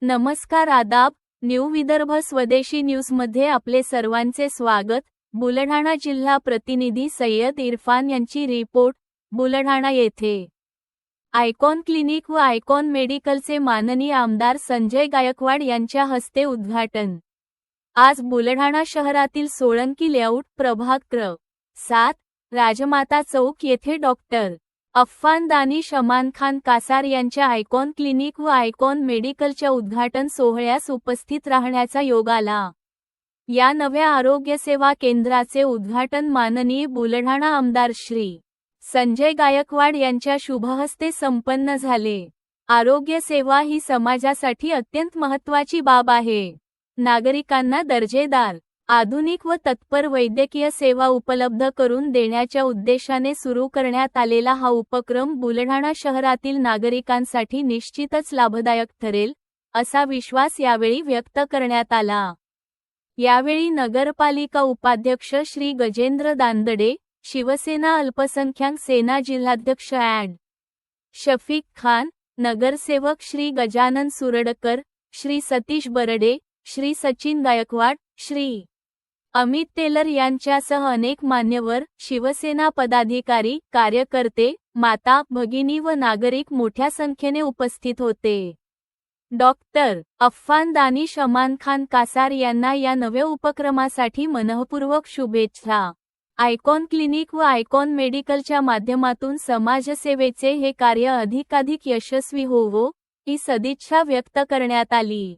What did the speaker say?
नमस्कार आदाब, न्यू विदर्भ स्वदेशी न्यूजमध्ये आपले सर्वांचे स्वागत। बुलढाणा जिल्हा प्रतिनिधी सय्यद इरफान यांची रिपोर्ट। बुलढाणा येथे आयकॉन क्लिनिक व आयकॉन मेडिकलचे माननीय आमदार संजय गायकवाड यांच्या हस्ते उद्घाटन। आज बुलढाणा शहरातील सोळंकी लेआउट प्रभाग क्र. 7 राजमाता चौक येथे डॉक्टर अफफान दानिश अमान खान कासार यांच्या आयकॉन क्लिनिक व आयकॉन मेडिकलच्या उद्घाटन सोहळ्यास उपस्थित राहण्याचा योग आला। या नव्या आरोग्य सेवा केंद्राचे उद्घाटन माननीय बुलढाणा आमदार श्री संजय गायकवाड यांच्या शुभहस्ते संपन्न झाले। आरोग्य सेवा ही समाजासाठी अत्यंत महत्त्वाची बाब आहे। नागरिकांना दर्जेदार, आधुनिक व तत्पर वैद्यकीय सेवा उपलब्ध करून देण्याच्या उद्देशाने सुरू करण्यात आलेला हा उपक्रम बुलढाणा शहरातील नागरिकांसाठी निश्चितच लाभदायक ठरेल, असा विश्वास यावेळी व्यक्त करण्यात आला। यावेळी नगरपालिका उपाध्यक्ष श्री गजेंद्र दांदडे, शिवसेना अल्पसंख्याक सेना जिल्हाध्यक्ष ॲड. शफीक खान, नगरसेवक श्री गजानन सुरडकर, श्री सतीश बरडे, श्री सचिन गायकवाड, श्री अमित टेलर यांच्यासह अनेक मान्यवर, शिवसेना पदाधिकारी, कार्यकर्ते, माता, भगिनी व नागरिक मोठ्या संख्येने उपस्थित होते। डॉक्टर अफफान दानिश अमान खान कासार यांना या नव्या उपक्रमासाठी मनःपूर्वक शुभेच्छा। आयकॉन क्लिनिक व आयकॉन मेडिकलच्या माध्यमातून समाजसेवेचे हे कार्य अधिकाधिक यशस्वी होवो, ही सदिच्छा व्यक्त करण्यात आली।